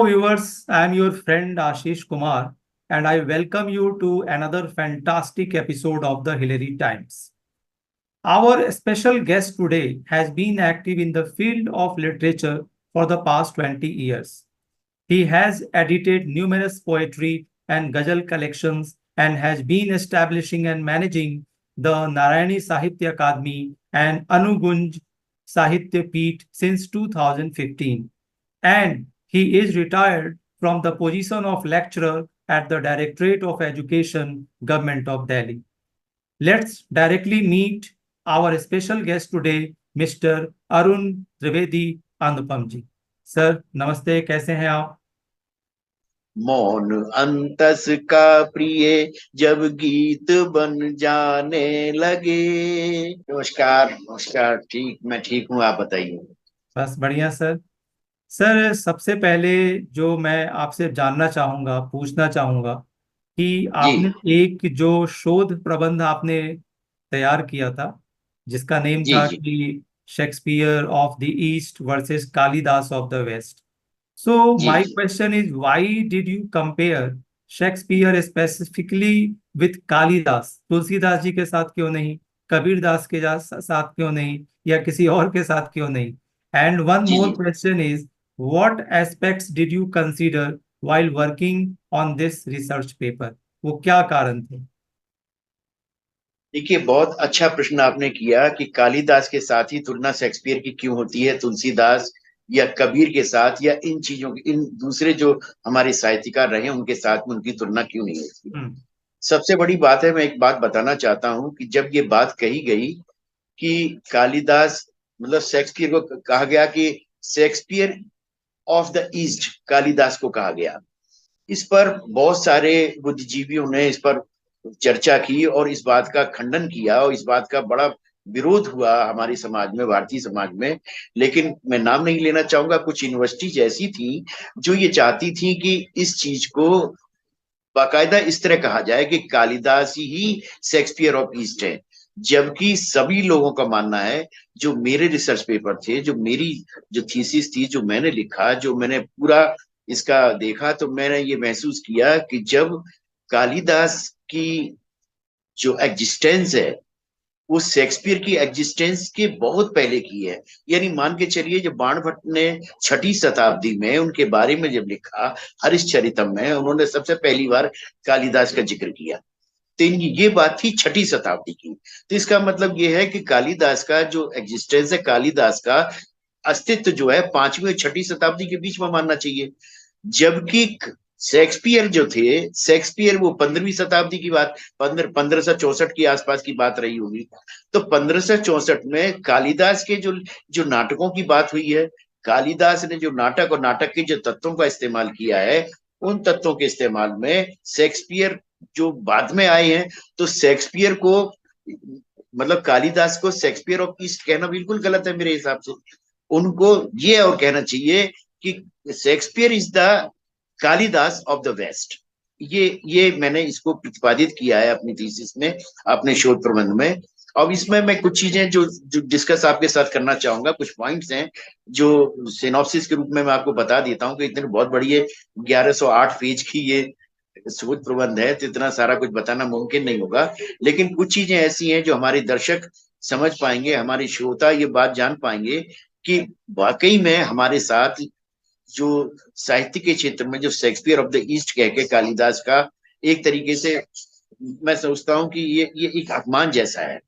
Viewers, I am your friend Ashish Kumar, and I welcome you to another fantastic episode of the Hillary Times. Our special guest today has been active in the field of literature for the past 20 years. He has edited numerous poetry and ghazal collections and has been establishing and managing the Narayani Sahitya Akademi and Anugunj Sahitya Peeth since 2015. And he is retired from the position of lecturer at the Directorate of Education, Government of Delhi. Let's directly meet our special guest today, Mr. Arun Trivedi Anupam ji. Sir नमस्ते, कैसे हैं आप? मौन अंतस का प्रिय जब गीत बन जाने लगे। नमस्कार नमस्कार, मैं ठीक हूँ, आप बताइए। बस बढ़िया सर। सर सबसे पहले जो मैं आपसे जानना चाहूँगा, पूछना चाहूँगा कि जी आपने एक जो शोध प्रबंध आपने तैयार किया था जिसका नेम जी था जी कि Shakespeare of the East versus Kalidas of the West. So जी माय जी। Question is why did you compare Shakespeare specifically with Kalidas? Tulsidas ji के साथ क्यों नहीं, कबीर दास के साथ क्यों नहीं, या किसी और के साथ क्यों नहीं? And one ji more ji question is, what aspects did you consider while working on this research paper? वो क्या कारण थे? देखिए, बहुत अच्छा प्रश्न आपने किया कि कालिदास के साथ ही तुलना शेक्सपियर की क्यों होती है, तुलसीदास या कबीर के साथ, या इन चीजों की, इन दूसरे जो हमारे साहित्यकार रहे उनके साथ में उनकी तुलना क्यों नहीं होती। हम्म। सबसे बड़ी बात है, मैं एक बात बताना चाहता हूं कि जब ये बात कही गई कि कालिदास मतलब शेक्सपियर को कहा गया कि Shakespeare of the east Kalidas को कहा गया, इस पर बहुत सारे बुद्धिजीवियों ने इस पर चर्चा की और इस बात का खंडन किया और इस बात का बड़ा विरोध हुआ हमारे समाज में, भारतीय समाज में। लेकिन मैं नाम नहीं लेना चाहूंगा, कुछ यूनिवर्सिटीज ऐसी थी जो ये चाहती थी कि इस चीज को बाकायदा इस तरह कहा जाए कि कालिदास ही शेक्सपियर ऑफ ईस्ट है। जबकि सभी लोगों का मानना है, जो मेरे रिसर्च पेपर थे, जो मेरी जो थीसिस थी, जो मैंने लिखा, जो मैंने पूरा इसका देखा, तो मैंने ये महसूस किया कि जब कालिदास की जो एग्जिस्टेंस है वो शेक्सपियर की एग्जिस्टेंस के बहुत पहले की है। यानी मान के चलिए, जब बाणभट्ट ने छठी शताब्दी में उनके बारे में जब लिखा, हरिश्चरितम में उन्होंने सबसे पहली बार कालिदास का जिक्र किया, तो ये बात थी छठी शताब्दी की। तो इसका मतलब ये है कि कालिदास का जो एग्जिस्टेंस है, कालिदास का अस्तित्व जो है, पांचवी और छठी शताब्दी के बीच में मानना चाहिए। जबकि शेक्सपियर जो थे, शेक्सपियर वो 15वीं शताब्दी की बात, 1564 के आसपास की बात रही होगी। तो 1564 में कालिदास के जो जो नाटकों की बात हुई है, कालिदास ने जो नाटक और नाटक के जो तत्वों का इस्तेमाल किया है, उन तत्वों के इस्तेमाल में शेक्सपियर जो बाद में आए हैं, तो शेक्सपियर को मतलब कालिदास को शेक्सपियर ऑफ ईस्ट कहना बिल्कुल गलत है मेरे हिसाब से। उनको ये और कहना चाहिए कि Shakespeare is the Kalidas of the west. ये मैंने इसको प्रतिपादित किया है अपनी थीसिस में, अपने शोध प्रबंध में। अब इसमें मैं कुछ चीजें जो डिस्कस आपके साथ करना चाहूंगा, कुछ पॉइंट्स हैं जो सिनॉप्सिस के रूप में मैं आपको बता देता हूँ कि इतने बहुत बड़ी है, 1108 पेज की ये शोध प्रबंध है, तो इतना सारा कुछ बताना मुमकिन नहीं होगा। लेकिन कुछ चीजें ऐसी हैं जो हमारे दर्शक समझ पाएंगे, हमारे श्रोता ये बात जान पाएंगे कि वाकई में हमारे साथ जो साहित्य के क्षेत्र में जो शेक्सपियर ऑफ द ईस्ट कह के कालिदास का एक तरीके से मैं सोचता हूँ कि ये एक अपमान जैसा है।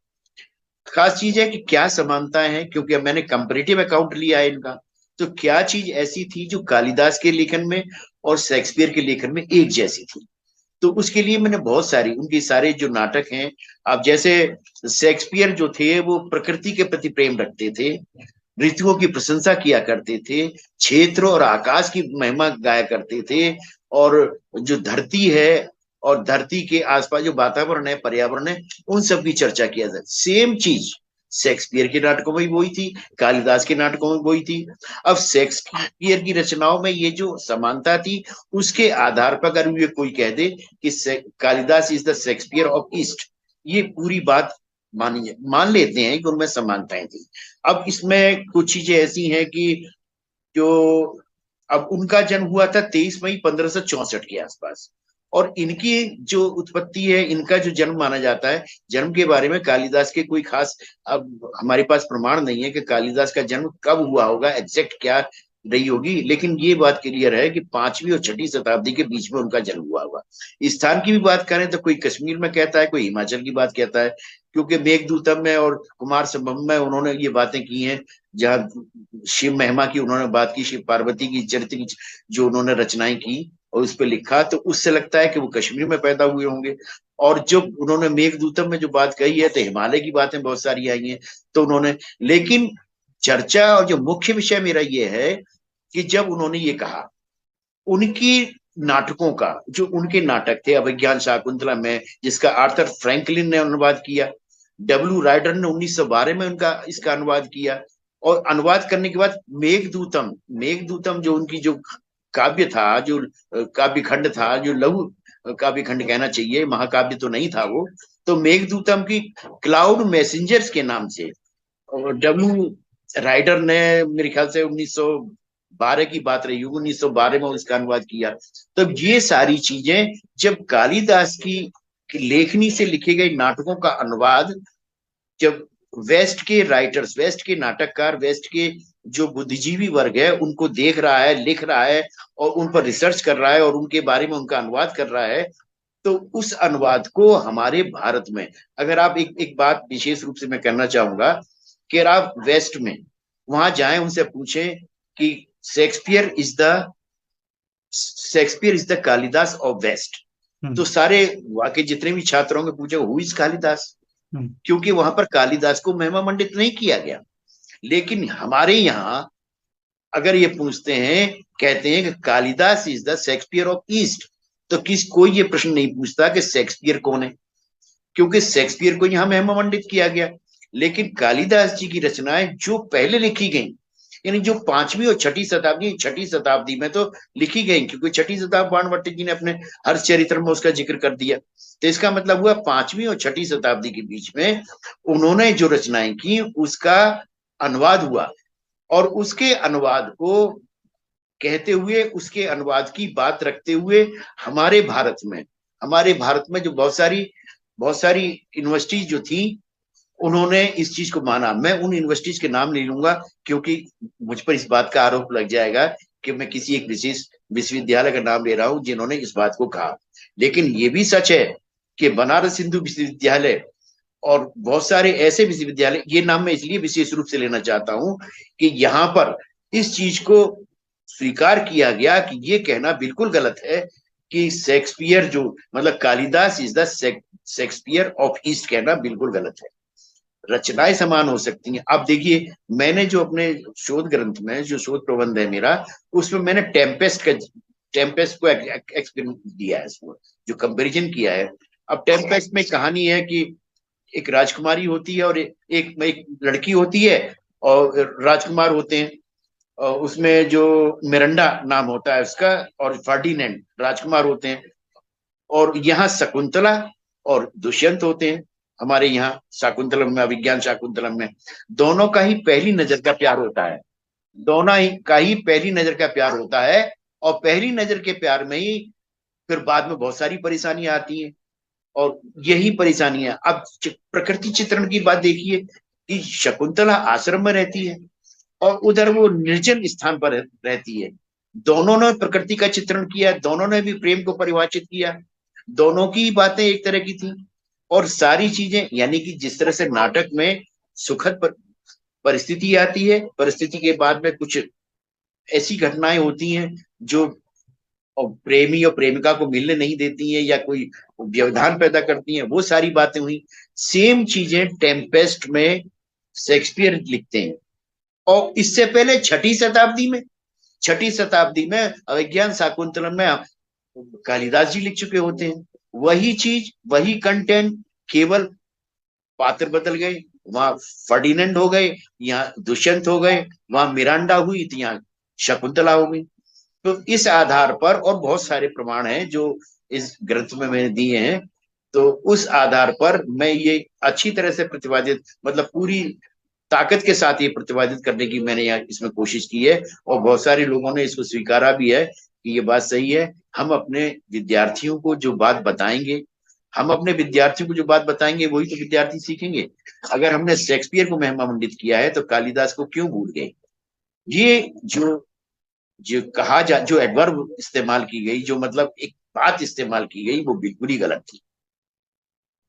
खास चीज है कि क्या समानताएं हैं, क्योंकि अब मैंने कंपैरेटिव अकाउंट लिया है इनका। तो क्या चीज ऐसी थी जो कालिदास के लेखन में और शेक्सपियर के लेखन में एक जैसी थी? तो उसके लिए मैंने बहुत सारी उनके सारे जो नाटक हैं, अब जैसे शेक्सपियर जो थे वो प्रकृति के प्रति प्रेम रखते थे, ऋतुओं की प्रशंसा किया करते थे, क्षेत्र और आकाश की महिमा गाया करते थे, और जो धरती है और धरती के आसपास जो वातावरण है, पर्यावरण है, उन सब की चर्चा किया जाए। सेम चीज शेक्सपियर के नाटकों में भी वही थी, कालिदास के नाटकों में वही थी। अब शेक्सपियर की रचनाओं में ये जो समानता थी, उसके आधार पर अगर ये कोई कह दे कि Kalidas is the Shakespeare of east, ये पूरी बात मान लेते हैं कि उनमें समानताएं थी। अब इसमें कुछ चीजें ऐसी हैं कि जो अब उनका जन्म हुआ था 23 मई 1564 के आसपास, और इनकी जो उत्पत्ति है, इनका जो जन्म माना जाता है, जन्म के बारे में कालिदास के कोई खास अब हमारे पास प्रमाण नहीं है कि कालिदास का जन्म कब हुआ होगा, एग्जैक्ट क्या रही होगी, लेकिन ये बात क्लियर है कि 5वीं और 6ठी शताब्दी के बीच में उनका जन्म हुआ होगा। स्थान की भी बात करें तो कोई कश्मीर में कहता है, कोई हिमाचल की बात कहता है, क्योंकि मेघदूतम में और कुमार संभव में उन्होंने ये बातें की हैं, जहाँ शिव महिमा की उन्होंने बात की, शिव पार्वती की चरित्र की जो उन्होंने रचनाएं की और उस पर लिखा, तो उससे लगता है कि वो कश्मीर में पैदा हुए होंगे। और जो उन्होंने मेघदूतम में जो बात कही है, तो हिमालय की बातें बहुत सारी आई हैं, तो उन्होंने, लेकिन चर्चा और जो मुख्य विषय मेरा ये है कि जब उन्होंने ये कहा, उनकी नाटकों का, जो उनके नाटक थे अभिज्ञान शाकुंतला में, जिसका आर्थर फ्रैंकलिन ने अनुवाद किया, डब्ल्यू राइडर ने 1912 में उनका इसका अनुवाद किया, और अनुवाद करने के बाद मेघदूतम, मेघदूतम जो उनकी जो काव्य था, जो काव्य खंड था, जो लघु काव्य खंड कहना चाहिए, महाकाव्य तो नहीं था वो, तो मेघदूतम की क्लाउड मैसेंजर्स के नाम से डब्ल्यू राइडर ने, मेरे ख्याल से 1912 की बात रही होगी, 1912 में उसका अनुवाद किया। तो ये सारी चीजें, जब कालिदास की लेखनी से लिखे गए नाटकों का अनुवाद, जब वेस्ट के राइटर्स, वेस्ट के नाटककार, वेस्ट के जो बुद्धिजीवी वर्ग है, उनको देख रहा है, लिख रहा है, और उन पर रिसर्च कर रहा है, और उनके बारे में उनका अनुवाद कर रहा है, तो उस अनुवाद को हमारे भारत में, अगर आप एक बात विशेष रूप से मैं करना चाहूंगा कि आप वेस्ट में वहां जाएं, उनसे पूछें कि Shakespeare is the Kalidas of west, तो सारे वाकई जितने भी छात्रों के पूछे हु इज कालिदास, क्योंकि वहां पर कालिदास को महिमा मंडित नहीं किया गया। लेकिन हमारे यहाँ अगर ये पूछते हैं, कहते हैं कि Kalidas is the Shakespeare of east, तो कोई ये प्रश्न नहीं पूछता कि शेक्सपियर कौन है, क्योंकि शेक्सपियर को यहाँ महिमा मंडित किया गया। लेकिन कालिदास जी की रचनाएं जो पहले लिखी गई, यानी जो 5वीं और 6ठी शताब्दी, 6ठी शताब्दी में तो लिखी गई, क्योंकि 6ठी शताब्दी बाणभट्ट जी ने अपने हर चरित्र में उसका जिक्र कर दिया, तो इसका मतलब हुआ 5वीं और 6ठी शताब्दी के बीच में उन्होंने जो रचनाएं की उसका अनुवाद हुआ, और उसके अनुवाद को कहते हुए, उसके अनुवाद की बात रखते हुए, हमारे भारत में जो बहुत सारी यूनिवर्सिटीज जो थी, उन्होंने इस चीज को माना। मैं उन यूनिवर्सिटीज के नाम नहीं लूंगा, क्योंकि मुझ पर इस बात का आरोप लग जाएगा कि मैं किसी एक विशेष विश्वविद्यालय का नाम ले रहा हूं जिन्होंने इस बात को कहा। लेकिन ये भी सच है कि बनारस हिंदू विश्वविद्यालय और बहुत सारे ऐसे विश्वविद्यालय, ये नाम मैं इसलिए विशेष रूप से लेना चाहता हूं कि यहाँ पर इस चीज को स्वीकार किया गया कि ये कहना बिल्कुल गलत है कि शेक्सपियर जो, मतलब Kalidas is the Shakespeare of east, कहना बिल्कुल गलत है। रचनाएं समान हो सकती हैं। आप देखिए, मैंने जो अपने शोध ग्रंथ में, जो शोध प्रबंध है मेरा, उसमें मैंने टेम्पेस्ट को एक्सपेरिमेंट दिया है, इसमें जो कंपैरिजन किया है। अब टेम्पेस्ट में कहानी है कि एक राजकुमारी होती है और एक लड़की होती है, और राजकुमार होते हैं, और उसमें जो मिरंडा नाम होता है उसका, और फर्डिनेंड राजकुमार होते हैं, और यहाँ शकुंतला और दुष्यंत होते हैं। हमारे यहाँ शाकुंतलम में, अभिज्ञान शाकुंतलम में, दोनों का ही पहली नजर का प्यार होता है, दोनों ही का ही पहली नजर का प्यार होता है, और पहली नजर के प्यार में ही फिर बाद में बहुत सारी परेशानियां आती हैं, और यही परेशानियां। अब प्रकृति चित्रण की बात देखिए कि शकुंतला आश्रम में रहती है और उधर वो निर्जन स्थान पर रहती है। दोनों ने प्रकृति का चित्रण किया, दोनों ने भी प्रेम को परिभाषित किया, दोनों की बातें एक तरह की थी, और सारी चीजें, यानी कि जिस तरह से नाटक में सुखद परिस्थिति आती है, परिस्थिति के बाद में कुछ ऐसी घटनाएं होती हैं जो प्रेमी और प्रेमिका को मिलने नहीं देती हैं या कोई व्यवधान पैदा करती हैं, वो सारी बातें हुई। सेम चीजें टेम्पेस्ट में शेक्सपियर लिखते हैं, और इससे पहले 6ठी शताब्दी में अभिज्ञान शाकुंतलम में कालिदास जी लिख चुके होते हैं। वही चीज, वही कंटेंट, केवल पात्र बदल गए, वहां फर्डिनेंड हो गए, यहाँ दुष्यंत हो गए, वहां मिरांडा हुई तो यहाँ शकुंतला हो गई। तो इस आधार पर, और बहुत सारे प्रमाण हैं जो इस ग्रंथ में मैंने दिए हैं, तो उस आधार पर मैं ये अच्छी तरह से प्रतिपादित, मतलब पूरी ताकत के साथ ये प्रतिपादित करने की मैंने यहाँ इसमें कोशिश की है, और बहुत सारे लोगों ने इसको स्वीकारा भी है कि ये बात सही है। हम अपने विद्यार्थियों को जो बात बताएंगे, वही तो विद्यार्थी सीखेंगे। अगर हमने शेक्सपियर को महिमा मंडित किया है तो कालिदास को क्यों भूल गए? ये जो जो एडवर्ब इस्तेमाल की गई, जो मतलब एक बात इस्तेमाल की गई, वो बिल्कुल ही गलत थी,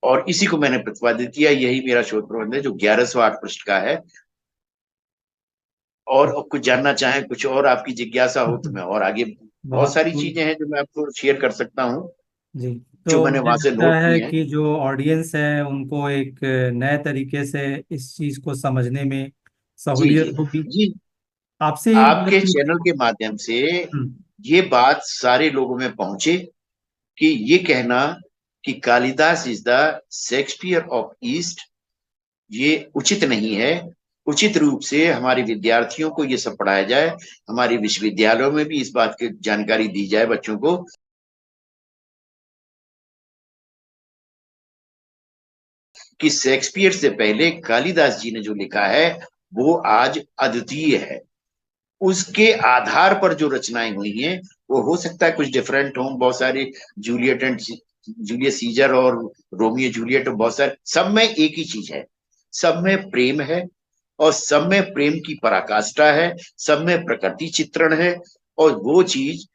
और इसी को मैंने प्रतिपादित किया। यही मेरा शोध प्रबंध है जो 1108 पृष्ठ का है। और कुछ जानना चाहें, कुछ और आपकी जिज्ञासा हो तो मैं और आगे, बहुत बहुत सारी खूब। चीजें हैं जो मैं आपको शेयर कर सकता हूँ, जी। जो तो मैंने मुझे वहां से लगता नोट है की हैं। कि जो ऑडियंस है उनको एक नए तरीके से इस चीज को समझने में जी जी सहूलियत होगी। जी। आपसे एक बात आपके पूछ। चैनल के माध्यम से हम्म। ये बात सारे लोगों में पहुंचे कि ये कहना कि Kalidas is the Shakespeare of east, ये उचित नहीं है। उचित रूप से हमारे विद्यार्थियों को ये सब पढ़ाया जाए, हमारे विश्वविद्यालयों में भी इस बात की जानकारी दी जाए बच्चों को, कि शेक्सपियर से पहले कालिदास जी ने जो लिखा है वो आज अद्वितीय है। उसके आधार पर जो रचनाएं हुई हैं वो हो सकता है कुछ डिफरेंट हो, बहुत सारे जूलियट एंड जूलियस सीजर और रोमियो जूलियट, बहुत सारे, सब में एक ही चीज है, सब में प्रेम है, और सब में प्रेम की पराकाष्ठा है, सब में प्रकृति चित्रण है। और वो चीज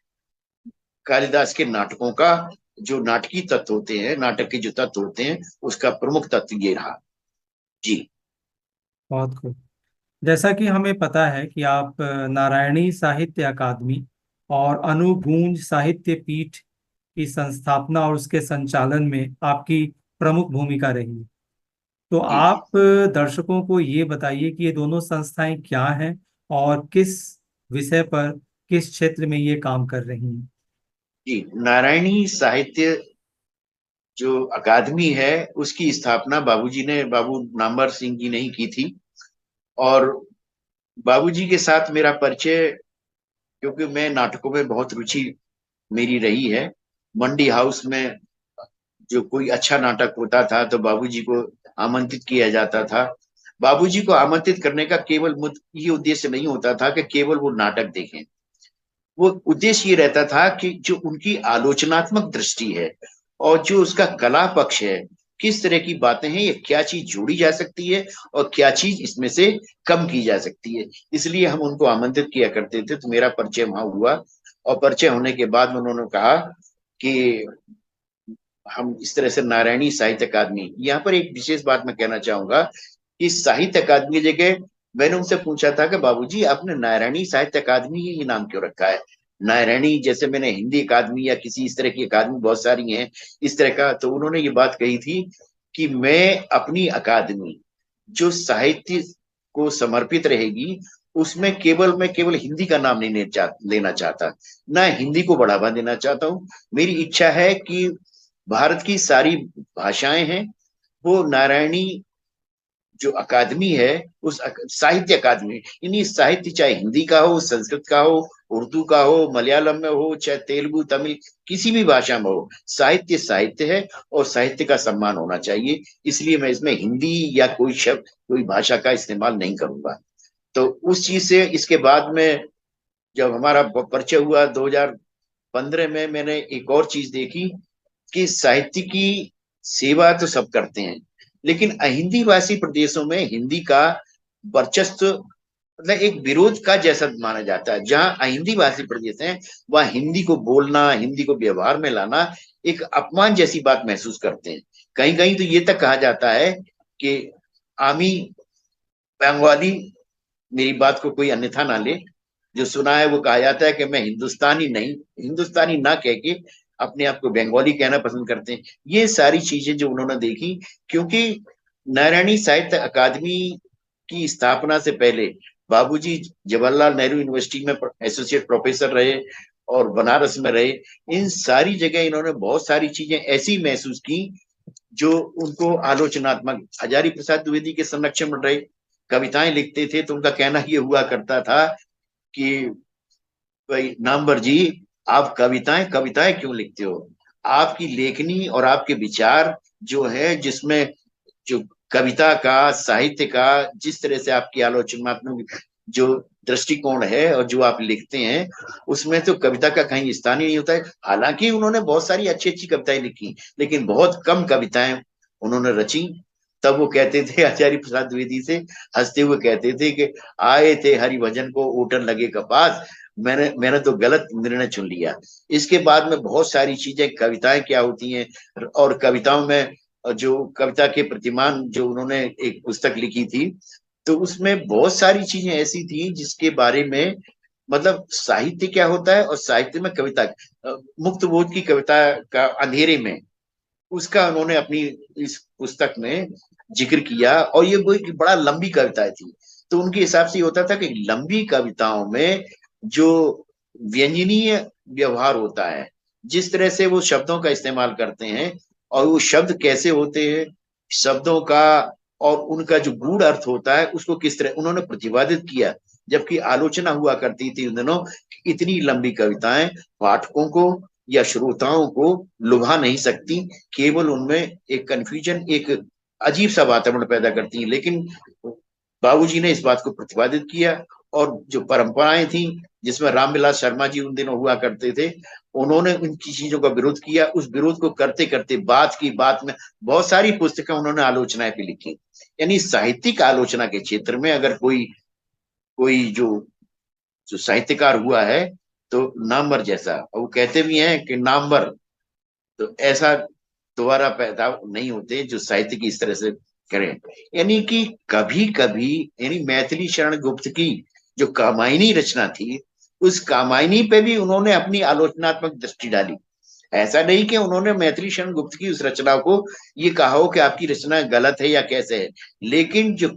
कालिदास के नाटकों का, जो नाटकीय तत्व होते हैं, नाटक के जो तत्व होते हैं, उसका प्रमुख तत्व ये रहा। जी बहुत खूब। जैसा कि हमें पता है कि आप नारायणी साहित्य अकादमी और अनुगूंज साहित्य पीठ की संस्थापना और उसके संचालन में आपकी प्रमुख भूमिका रही है। तो जी जी आप दर्शकों को ये बताइए कि ये दोनों संस्थाएं क्या हैं और किस विषय पर, किस क्षेत्र में ये काम कर रही हैं। जी। नारायणी साहित्य जो अकादमी है, उसकी स्थापना बाबूजी ने, बाबू नामवर सिंह जी ने ही की थी। और बाबूजी के साथ मेरा परिचय, क्योंकि मैं नाटकों में बहुत रुचि मेरी रही है, मंडी हाउस में जो कोई अच्छा नाटक होता था तो बाबूजी को आमंत्रित किया जाता था। बाबूजी को आमंत्रित करने का केवल ये उद्देश्य नहीं होता था कि केवल वो नाटक देखें, वो उद्देश्य ये रहता था कि जो उनकी आलोचनात्मक दृष्टि है और जो उसका कला पक्ष है, किस तरह की बातें हैं, ये क्या चीज जोड़ी जा सकती है और क्या चीज इसमें से कम की जा सकती है, इसलिए हम उनको आमंत्रित किया करते थे। तो मेरा परिचय वहां हुआ, और परिचय होने के बाद उन्होंने कहा कि हम इस तरह से नारायणी साहित्य अकादमी, यहाँ पर एक विशेष बात मैं कहना चाहूंगा कि साहित्य अकादमी की जगह, मैंने उनसे पूछा था कि बाबूजी आपने नारायणी साहित्य अकादमी ही नाम क्यों रखा है? नारायणी, जैसे मैंने हिंदी अकादमी या किसी इस तरह की अकादमी बहुत सारी हैं इस तरह का, तो उन्होंने ये बात कही थी कि मैं अपनी अकादमी जो साहित्य को समर्पित रहेगी, उसमें मैं केवल हिंदी का नाम नहीं लेना चाहता, ना हिंदी को बढ़ावा देना चाहता हूँ। मेरी इच्छा है कि भारत की सारी भाषाएं हैं, वो नारायणी जो अकादमी है, साहित्य अकादमी, यानी साहित्य चाहे हिंदी का हो, संस्कृत का हो, उर्दू का हो, मलयालम में हो, चाहे तेलुगु तमिल, किसी भी भाषा में हो, साहित्य साहित्य है और साहित्य का सम्मान होना चाहिए। इसलिए मैं इसमें हिंदी या कोई शब्द, कोई भाषा का इस्तेमाल नहीं करूंगा। तो उस चीज से इसके बाद में जब हमारा परिचय हुआ 2015 में, मैंने एक और चीज देखी कि साहित्य की सेवा तो सब करते हैं, लेकिन अहिंदी भाषी प्रदेशों में हिंदी का वर्चस्व, मतलब एक विरोध का जैसा माना जाता है। जहां अहिंदी भाषी प्रदेश हैं, वह हिंदी को बोलना, हिंदी को व्यवहार में लाना एक अपमान जैसी बात महसूस करते हैं। कहीं कहीं तो ये तक कहा जाता है कि आमी बंगाली, मेरी बात को कोई अन्यथा ना ले, जो सुना है वो कहा जाता है कि मैं हिंदुस्तानी नहीं, हिंदुस्तानी ना कह के अपने आप को बंगाली कहना पसंद करते हैं। ये सारी चीजें जो उन्होंने देखी, क्योंकि नारायणी साहित्य अकादमी की स्थापना से पहले बाबूजी जवाहरलाल नेहरू यूनिवर्सिटी में एसोसिएट प्रोफेसर रहे और बनारस में रहे। इन सारी जगह इन्होंने बहुत सारी चीजें ऐसी महसूस की जो उनको आलोचनात्मक, हजारी प्रसाद द्विवेदी के संरक्षण में रहे, कविताएं लिखते थे तो उनका कहना ये हुआ करता था कि भाई नामवर जी, आप कविताएं कविताएं क्यों लिखते हो? आपकी लेखनी और आपके विचार जो है, जिसमें जो कविता का, साहित्य का, जिस तरह से आपकी आलोचनात्मक जो दृष्टिकोण है और जो आप लिखते हैं, उसमें तो कविता का कहीं स्थान ही नहीं होता है। हालांकि उन्होंने बहुत सारी अच्छी अच्छी कविताएं लिखी, लेकिन बहुत कम कविताएं उन्होंने रची। तब वो कहते थे, आचार्य प्रसाद द्विवेदी से हंसते हुए कहते थे कि आए थे हरिभजन को ओटन लगे कपास, मैंने मैंने तो गलत निर्णय चुन लिया। इसके बाद में बहुत सारी चीजें, कविताएं क्या होती हैं, और कविताओं में जो कविता के प्रतिमान जो उन्होंने एक पुस्तक लिखी थी, तो उसमें बहुत सारी चीजें ऐसी थी जिसके बारे में, मतलब साहित्य क्या होता है और साहित्य में कविता, मुक्त बोध की कविता का अंधेरे में, उसका उन्होंने अपनी इस पुस्तक में जिक्र किया। और ये वो एक बड़ा लंबी कविता थी, तो उनके हिसाब से होता था कि लंबी कविताओं में जो व्यंजनीय व्यवहार होता है, जिस तरह से वो शब्दों का इस्तेमाल करते हैं, और वो शब्द कैसे होते हैं, शब्दों का और उनका जो गूढ़ अर्थ होता है, उसको किस तरह उन्होंने प्रतिपादित किया। जबकि आलोचना हुआ करती थी उन दिनों कि इतनी लंबी कविताएं पाठकों को या श्रोताओं को लुभा नहीं सकती, केवल उनमें एक कंफ्यूजन, एक अजीब सा वातावरण पैदा करती है। लेकिन बाबूजी ने इस बात को प्रतिपादित किया, और जो परंपराएं थी जिसमें रामविलास शर्मा जी उन दिनों हुआ करते थे, उन्होंने उनकी चीजों का विरोध किया। उस विरोध को करते करते बात की बात में बहुत सारी पुस्तकें उन्होंने आलोचनाएं भी लिखी। यानी साहित्यिक आलोचना के क्षेत्र में अगर कोई कोई जो जो साहित्यकार हुआ है, तो नामवर जैसा, और वो कहते भी हैं कि नामवर तो ऐसा दोबारा पैदा नहीं होते जो साहित्य की इस तरह से करें। यानी कि कभी कभी, यानी मैथिली शरण गुप्त की जो कामायनी रचना थी, उस कामायनी पे भी उन्होंने अपनी आलोचनात्मक दृष्टि डाली। ऐसा नहीं कि उन्होंने मैथिली शरण गुप्त की उस रचना को ये कहा हो कि आपकी रचना गलत है या कैसे है, लेकिन जो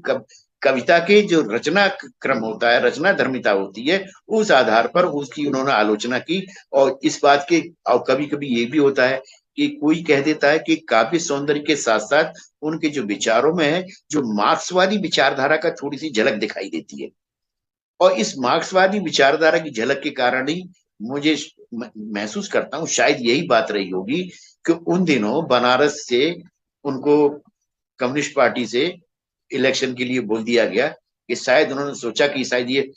कविता के जो रचना क्रम होता है, रचना धर्मिता होती है, उस आधार पर उसकी उन्होंने आलोचना की। और इस बात के, और कभी कभी ये भी होता है कि कोई कह देता है कि काव्य सौंदर्य के साथ साथ उनके जो विचारों में है, जो मार्क्सवादी विचारधारा का थोड़ी सी झलक दिखाई देती है। और इस मार्क्सवादी विचारधारा की झलक के कारण ही मुझे महसूस करता हूँ शायद यही बात रही होगी कि उन दिनों बनारस से उनको कम्युनिस्ट पार्टी से इलेक्शन के लिए बोल दिया गया, कि शायद उन्होंने सोचा कि शायद ये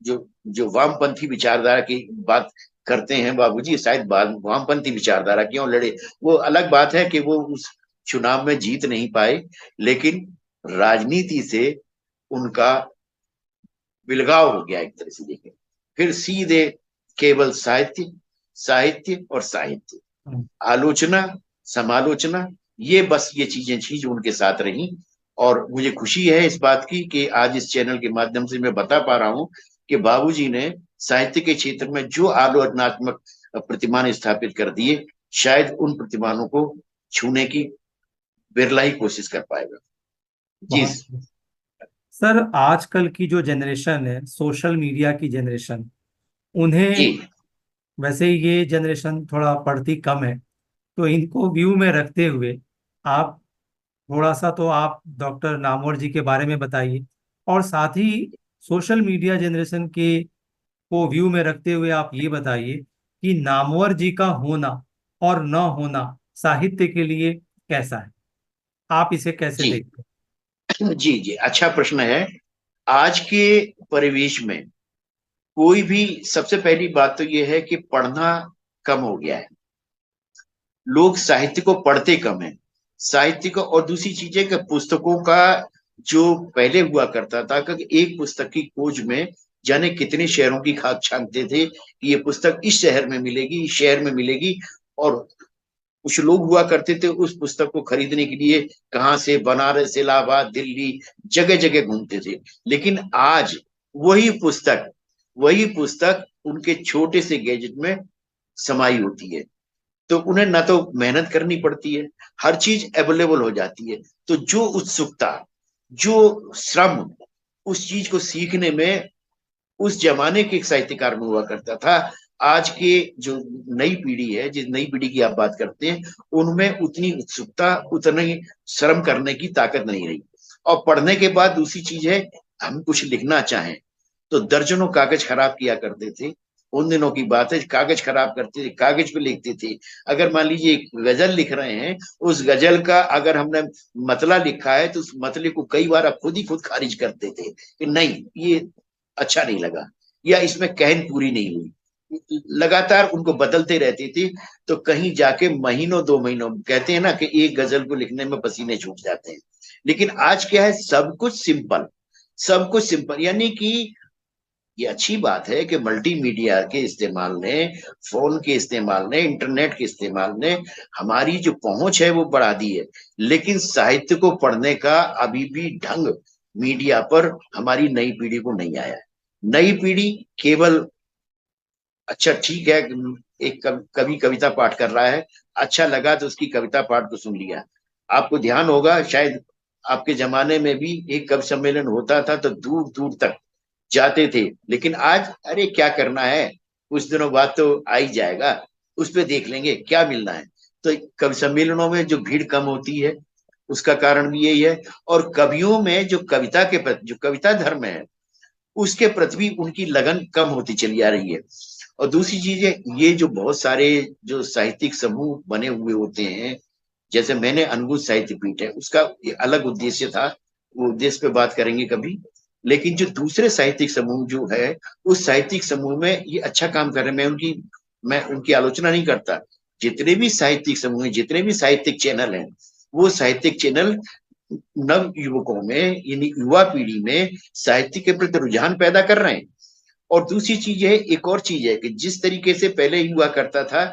जो जो वामपंथी विचारधारा की बात करते हैं बाबूजी, शायद वामपंथी विचारधारा क्यों लड़े। वो अलग बात है कि वो उस चुनाव में जीत नहीं पाए, लेकिन राजनीति से उनका विलगाव हो गया एक तरह से देखें। फिर सीधे केवल साहित्य, साहित्य और साहित्य, आलोचना, समालोचना, ये बस ये चीजें थी जो उनके साथ रही। और मुझे खुशी है इस बात की कि आज इस चैनल के माध्यम से मैं बता पा रहा हूँ कि बाबूजी ने साहित्य के क्षेत्र में जो आलोचनात्मक प्रतिमान स्थापित कर दिए, शायद उन प्रतिमानों को छूने की बिरला ही कोशिश कर पाएगा। जी। बहुत सर, आजकल की जो जनरेशन है, सोशल मीडिया की जनरेशन, जी। उन्हें, वैसे ही ये जनरेशन थोड़ा पढ़ती कम है, तो इनको व्यू में रखते हुए आप थोड़ा सा तो आप डॉक्टर नामवर जी के बारे में बताइए, और साथ ही सोशल मीडिया जनरेशन के को व्यू में रखते हुए आप ये बताइए कि नामवर जी का होना और न होना साहित्य के लिए कैसा है, आप इसे कैसे जी। देखते जी। जी, अच्छा प्रश्न है। आज के परिवेश में कोई भी, सबसे पहली बात तो यह है कि पढ़ना कम हो गया है, लोग साहित्य को पढ़ते कम है, साहित्य को। और दूसरी चीज है कि पुस्तकों का जो पहले हुआ करता था कि एक पुस्तक की खोज में जाने कितने शहरों की खाक छानते थे कि ये पुस्तक इस शहर में मिलेगी, इस शहर में मिलेगी। और कुछ लोग हुआ करते थे उस पुस्तक को खरीदने के लिए कहाँ से, बनारस, इलाहाबाद, दिल्ली, जगह जगह घूमते थे। लेकिन आज वही पुस्तक वही पुस्तक उनके छोटे से गैजेट में समाई होती है। तो उन्हें ना तो मेहनत करनी पड़ती है, हर चीज अवेलेबल हो जाती है। तो जो उत्सुकता, जो श्रम उस चीज को सीखने में उस जमाने के एक साहित्यकार में हुआ करता था, आज के जो नई पीढ़ी है, जिस नई पीढ़ी की आप बात करते हैं, उनमें उतनी उत्सुकता, उतनी श्रम करने की ताकत नहीं रही। और पढ़ने के बाद दूसरी चीज है, हम कुछ लिखना चाहें तो दर्जनों कागज खराब किया करते थे, उन दिनों की बात है, कागज खराब करते थे, कागज पे लिखते थे। अगर मान लीजिए एक गजल लिख रहे हैं, उस गजल का अगर हमने मतला लिखा है तो उस मतले को कई बार आप खुद ही खुद खारिज करते थे कि नहीं, ये अच्छा नहीं लगा, या इसमें कहन पूरी नहीं हुई। लगातार उनको बदलते रहते थे। तो कहीं जाके महीनों 2 महीनों, कहते हैं ना कि एक गजल को लिखने में पसीने छूट जाते हैं। लेकिन आज क्या है, सब कुछ सिंपल, सब कुछ सिंपल। यानी कि ये अच्छी बात है कि मल्टीमीडिया के इस्तेमाल ने, फोन के इस्तेमाल ने, इंटरनेट के इस्तेमाल ने हमारी जो पहुंच है वो बढ़ा दी है। लेकिन साहित्य को पढ़ने का अभी भी ढंग मीडिया पर हमारी नई पीढ़ी को नहीं आया है। नई पीढ़ी केवल, अच्छा ठीक है, एक कवि कविता पाठ कर रहा है, अच्छा लगा तो उसकी कविता पाठ को सुन लिया। आपको ध्यान होगा शायद, आपके जमाने में भी एक कवि सम्मेलन होता था तो दूर दूर तक जाते थे। लेकिन आज अरे क्या करना है, कुछ दिनों बाद तो आ ही जाएगा, उस पर देख लेंगे क्या मिलना है। तो कवि सम्मेलनों में जो भीड़ कम होती है, उसका कारण भी यही है। और कवियों में जो कविता के प्रति, जो कविता धर्म है, उसके प्रति भी उनकी लगन कम होती चली आ रही है। और दूसरी चीज है, ये जो बहुत सारे जो साहित्यिक समूह बने हुए होते हैं, जैसे मैंने अनबुद्ध साहित्य पीठ है, उसका अलग उद्देश्य था, वो उद्देश्य पे बात करेंगे कभी। लेकिन जो दूसरे साहित्यिक समूह जो है, उस साहित्यिक समूह में ये अच्छा काम कर रहे हैं, मैं उनकी आलोचना नहीं करता। जितने भी साहित्यिक समूह हैं, जितने भी साहित्यिक चैनल हैं, वो साहित्यिक चैनल नव युवकों में, यानी युवा पीढ़ी में साहित्य के प्रति रुझान पैदा कर रहे हैं। और दूसरी चीज है, एक और चीज है कि जिस तरीके से पहले हुआ करता था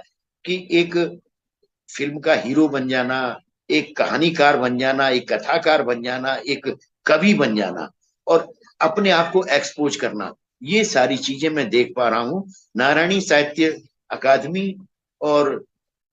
कि एक फिल्म का हीरो बन जाना, एक कहानीकार बन जाना, एक कथाकार बन जाना, एक कवि बन जाना, और अपने आप को एक्सपोज करना, ये सारी चीजें मैं देख पा रहा हूं। नारायणी साहित्य अकादमी और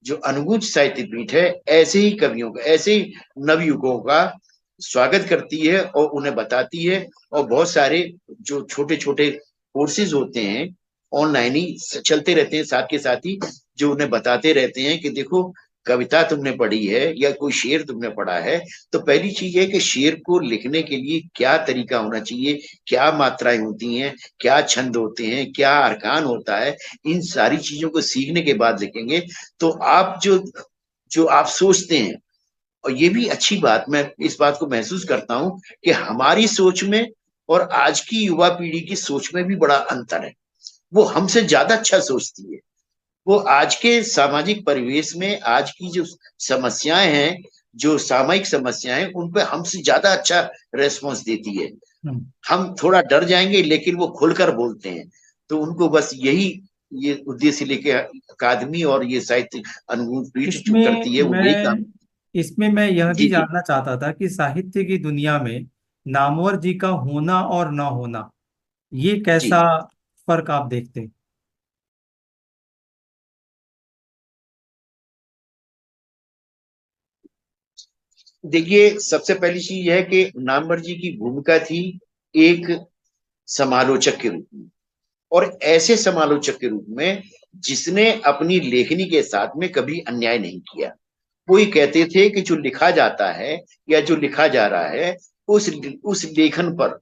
जो अनुगुंज साहित्य पीठ है, ऐसे ही कवियों का, ऐसे ही नवयुगों का स्वागत करती है और उन्हें बताती है। और बहुत सारे जो छोटे छोटे कोर्सेज होते हैं, ऑनलाइन ही चलते रहते हैं साथ के साथ ही, जो उन्हें बताते रहते हैं कि देखो, कविता तुमने पढ़ी है या कोई शेर तुमने पढ़ा है, तो पहली चीज है कि शेर को लिखने के लिए क्या तरीका होना चाहिए, क्या मात्राएं होती हैं, क्या छंद होते हैं, क्या अरकान होता है, इन सारी चीजों को सीखने के बाद लिखेंगे तो आप जो जो आप सोचते हैं। और ये भी अच्छी बात, मैं इस बात को महसूस करता हूं कि हमारी सोच में और आज की युवा पीढ़ी की सोच में भी बड़ा अंतर है। वो हमसे ज्यादा अच्छा सोचती है। वो आज के सामाजिक परिवेश में आज की जो समस्याएं हैं, जो सामाजिक समस्याएं, उन पे हमसे ज्यादा अच्छा रेस्पॉन्स देती है। हम थोड़ा डर जाएंगे लेकिन वो खुलकर बोलते हैं। तो उनको बस यही, ये उद्देश्य लेके अकादमी और ये साहित्य अनुगुण पीठ जो इसमें करती है, वो यही मैं काम। इसमें मैं यह भी जी जी जानना चाहता था कि साहित्य की दुनिया में नामवर जी का होना और ना होना, ये जी। कैसा फर्क आप देखते हैं? देखिए, सबसे पहली चीज है कि नामवर जी की भूमिका थी एक समालोचक के रूप में, और ऐसे समालोचक के रूप में जिसने अपनी लेखनी के साथ में कभी अन्याय नहीं किया। वो ये कहते थे कि जो लिखा जाता है या जो लिखा जा रहा है, उस लेखन पर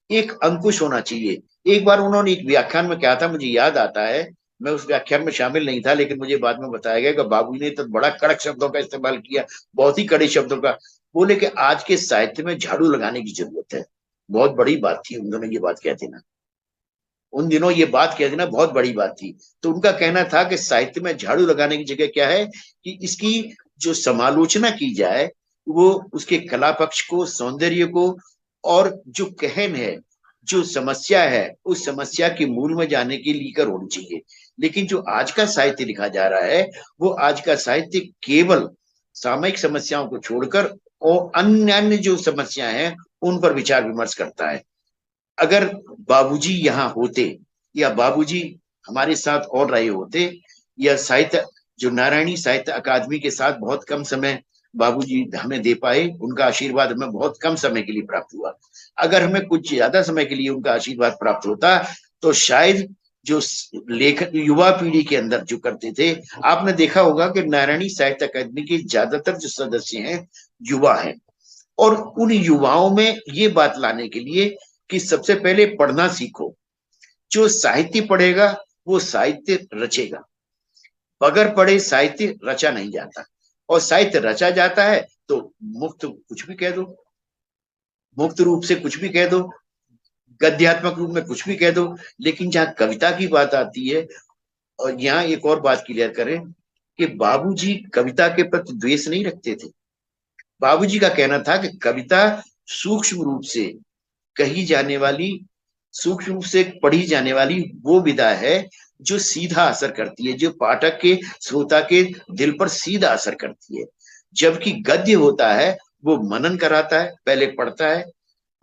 एक अंकुश होना चाहिए। एक बार उन्होंने एक व्याख्यान में कहा था, मुझे याद आता है, मैं उस व्याख्यान में शामिल नहीं था, लेकिन मुझे बाद में बताया गया कि बाबू ने तो बड़ा कड़क शब्दों का इस्तेमाल किया, बहुत ही कड़े शब्दों का। बोले कि आज के साहित्य में झाड़ू लगाने की जरूरत है। बहुत बड़ी बात थी, उन्होंने ये बात कहते ना, उन दिनों ये बात कह देना बहुत बड़ी बात थी। तो उनका कहना था कि साहित्य में झाड़ू लगाने की जगह क्या है कि इसकी जो समालोचना की जाए, वो उसके कला पक्ष को, सौंदर्य को, और जो कहन है, जो समस्या है, उस समस्या के मूल में जाने के लिए कर होनी चाहिए। लेकिन जो आज का साहित्य लिखा जा रहा है, वो आज का साहित्य केवल सामयिक समस्याओं को छोड़कर और अन्य अन्य जो समस्याएं हैं उन पर विचार विमर्श करता है। अगर बाबूजी यहाँ होते, या बाबूजी हमारे साथ और रहे होते, या साहित्य जो नारायणी साहित्य अकादमी के साथ बहुत कम समय बाबूजी हमें दे पाए, उनका आशीर्वाद हमें बहुत कम समय के लिए प्राप्त हुआ। अगर हमें कुछ ज्यादा समय के लिए उनका आशीर्वाद प्राप्त होता, तो शायद जो लेखक युवा पीढ़ी के अंदर जो करते थे, आपने देखा होगा कि नारायणी साहित्य अकादमी के ज्यादातर जो सदस्य हैं युवा हैं। और उन युवाओं में ये बात लाने के लिए कि सबसे पहले पढ़ना सीखो, जो साहित्य पढ़ेगा वो साहित्य रचेगा। बगैर पढ़े साहित्य रचा नहीं जाता, और साहित्य रचा जाता है तो मुक्त कुछ भी कह दो, मुक्त रूप से कुछ भी कह दो, गद्यात्मक रूप में कुछ भी कह दो। लेकिन जहाँ कविता की बात आती है, और यहाँ एक और बात क्लियर करें कि बाबूजी कविता के प्रति द्वेष नहीं रखते थे। बाबूजी का कहना था कि कविता सूक्ष्म रूप से कही जाने वाली, सूक्ष्म रूप से पढ़ी जाने वाली वो विधा है जो सीधा असर करती है, जो पाठक के, श्रोता के दिल पर सीधा असर करती है। जबकि गद्य होता है वो मनन कराता है, पहले पढ़ता है,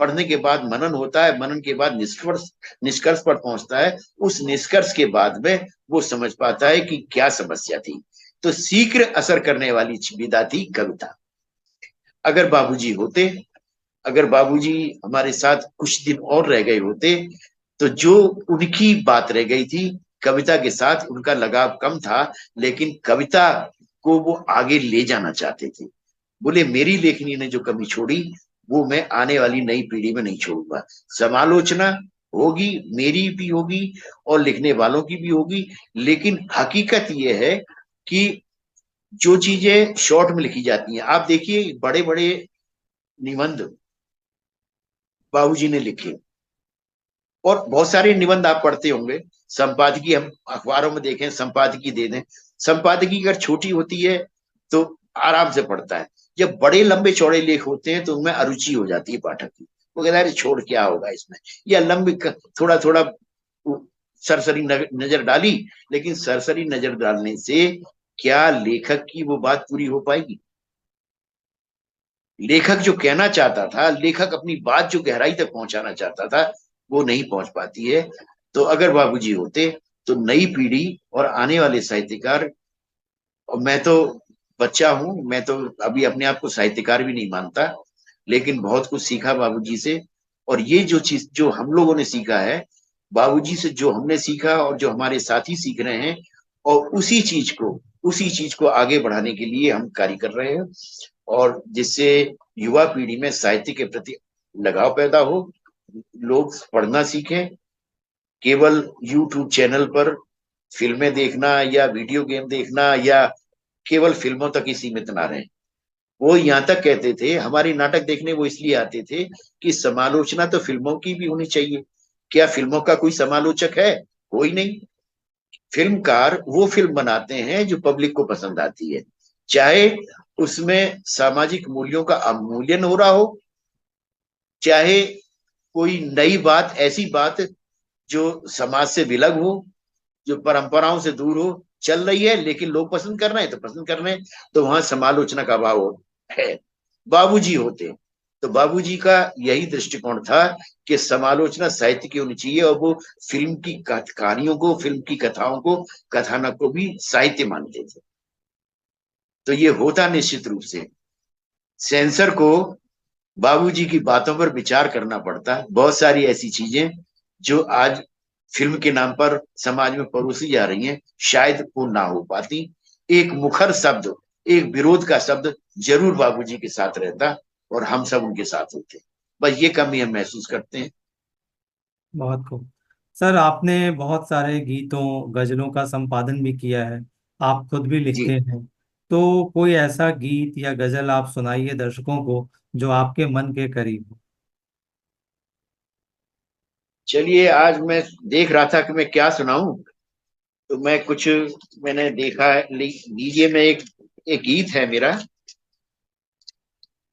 पढ़ने के बाद मनन होता है, मनन के बाद निष्कर्ष निष्कर्ष पर पहुंचता है, उस निष्कर्ष के बाद में वो समझ पाता है कि क्या समस्या थी। तो शीघ्र असर करने वाली विधा थी कविता। अगर बाबूजी होते, अगर बाबूजी हमारे साथ कुछ दिन और रह गए होते, तो जो उनकी बात रह गई थी कविता के साथ, उनका लगाव कम था, लेकिन कविता को वो आगे ले जाना चाहते थे। बोले मेरी लेखनी ने जो कमी छोड़ी वो मैं आने वाली नई पीढ़ी में नहीं छोड़ूंगा। समालोचना होगी, मेरी भी होगी और लिखने वालों की भी होगी, लेकिन हकीकत ये है कि जो चीजें शॉर्ट में लिखी जाती हैं, आप देखिए बड़े बड़े निबंध बाबूजी ने लिखे, और बहुत सारे निबंध आप पढ़ते होंगे, संपादकीय हम अखबारों में देखें, संपादकीय दे दें, संपादकीय अगर छोटी होती है तो आराम से पढ़ता है। जब बड़े लंबे चौड़े लेख होते हैं तो उनमें अरुचि हो जाती है पाठक की, वो कहता है छोड़ क्या होगा इसमें, या लंबी थोड़ा थोड़ा सरसरी नजर डाली, लेकिन सरसरी नजर डालने से क्या लेखक की वो बात पूरी हो पाएगी? लेखक जो कहना चाहता था, लेखक अपनी बात जो गहराई तक पहुंचाना चाहता था, वो नहीं पहुंच पाती है। तो अगर बाबूजी होते तो नई पीढ़ी और आने वाले साहित्यकार, और मैं तो बच्चा हूं, मैं तो अभी अपने आप को साहित्यकार भी नहीं मानता, लेकिन बहुत कुछ सीखा बाबूजी से। और ये जो चीज जो हम लोगों ने सीखा है बाबूजी से, जो हमने सीखा और जो हमारे साथी सीख रहे हैं, और उसी चीज को आगे बढ़ाने के लिए हम कार्य कर रहे हैं, और जिससे युवा पीढ़ी में साहित्य के प्रति लगाव पैदा हो, लोग पढ़ना सीखें। केवल यूट्यूब चैनल पर फिल्में देखना या वीडियो गेम देखना या केवल फिल्मों तक ही सीमित ना रहे। वो यहाँ तक कहते थे, हमारी नाटक देखने वो इसलिए आते थे कि समालोचना तो फिल्मों की भी होनी चाहिए। क्या फिल्मों का कोई समालोचक है? कोई नहीं। फिल्मकार वो फिल्म बनाते हैं जो पब्लिक को पसंद आती है, चाहे उसमें सामाजिक मूल्यों का अवमूल्यन हो रहा हो, चाहे कोई नई बात, ऐसी बात जो समाज से विलग हो, जो परंपराओं से दूर हो, चल रही है लेकिन लोग पसंद कर रहे हैं तो पसंद कर रहे हैं, तो वहां समालोचना का अभाव है। बाबूजी होते तो बाबूजी का यही दृष्टिकोण था कि समालोचना साहित्य की होनी चाहिए, और वो फिल्म की कहानियों को, फिल्म की कथाओं को, कथानक को भी साहित्य मानते थे। तो ये होता निश्चित रूप से सेंसर को बाबूजी की बातों पर विचार करना पड़ता है। बहुत सारी ऐसी चीजें जो आज फिल्म के नाम पर समाज में परोसी जा रही हैं, शायद वो ना हो पाती। एक मुखर शब्द, एक विरोध का शब्द जरूर बाबूजी के साथ रहता, और हम सब उनके साथ होते। बस ये कमी हम महसूस करते हैं। बहुत खूब। सर, आपने बहुत सारे गीतों, गजलों का संपादन भी किया है, आप खुद भी लिखते जी, हैं। तो कोई ऐसा गीत या गजल आप सुनाइए दर्शकों को जो आपके मन के करीब हो। चलिए आज मैं देख रहा था कि मैं क्या सुनाऊं, तो मैं कुछ, मैंने देखा है, लीजिए मैं एक गीत है मेरा।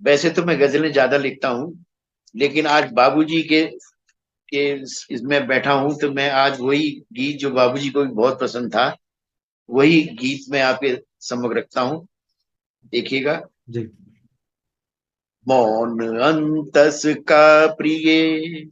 वैसे तो मैं गजलें ज्यादा लिखता हूँ, लेकिन आज बाबूजी के इसमें बैठा हूं, तो मैं आज वही गीत जो बाबूजी को भी बहुत पसंद था, वही गीत मैं आपके समक्ष रखता हूँ। देखिएगा। जी। मौन अंतस का प्रिय,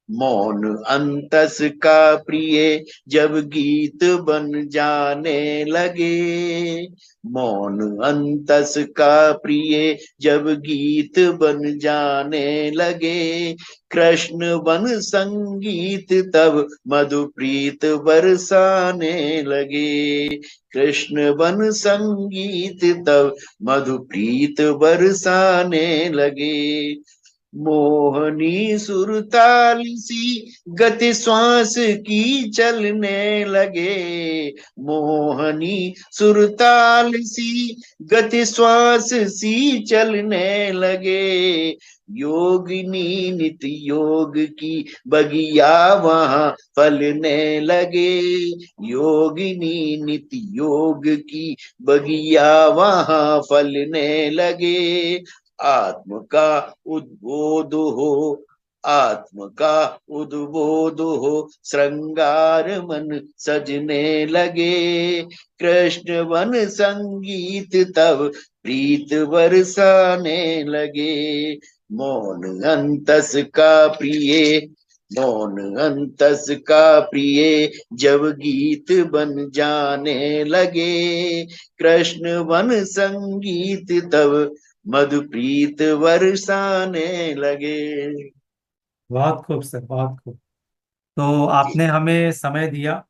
मौन अंतस का प्रिय, जब गीत बन जाने लगे। मौन अंतस का प्रिय, जब गीत बन जाने लगे। कृष्ण बन संगीत तब मधुप्रीत बरसाने लगे। कृष्ण बन संगीत तब मधुप्रीत बरसाने लगे। मोहनी सुरताल सी गति श्वास की चलने लगे, मोहनी सुरताल सी गति श्वास सी चलने लगे, योगिनी नित योग की बगिया वहां फलने लगे, योगिनी नित योग की बगिया वहां फलने लगे, आत्म का उद्बोध हो, आत्म का उद्बोध हो, श्रृंगार मन सजने लगे, कृष्ण वन संगीत तब प्रीत बरसाने लगे, मौन अंतस का प्रिय, मौन अंतस का प्रिय जब गीत बन जाने लगे, कृष्ण वन संगीत तब मधुप्रीत बरसाने लगे। बहुत खूब सर, बहुत खूब। तो जी आपने हमें समय दिया,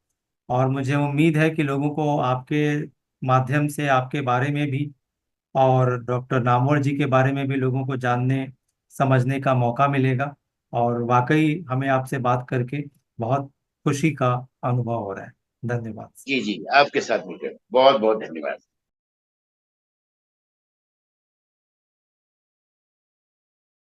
और मुझे उम्मीद है कि लोगों को आपके माध्यम से आपके बारे में भी और डॉक्टर नामवर जी के बारे में भी लोगों को जानने समझने का मौका मिलेगा। और वाकई हमें आपसे बात करके बहुत खुशी का अनुभव हो रहा है। धन्यवाद। जी जी, आपके साथ मिलकर बहुत बहुत धन्यवाद।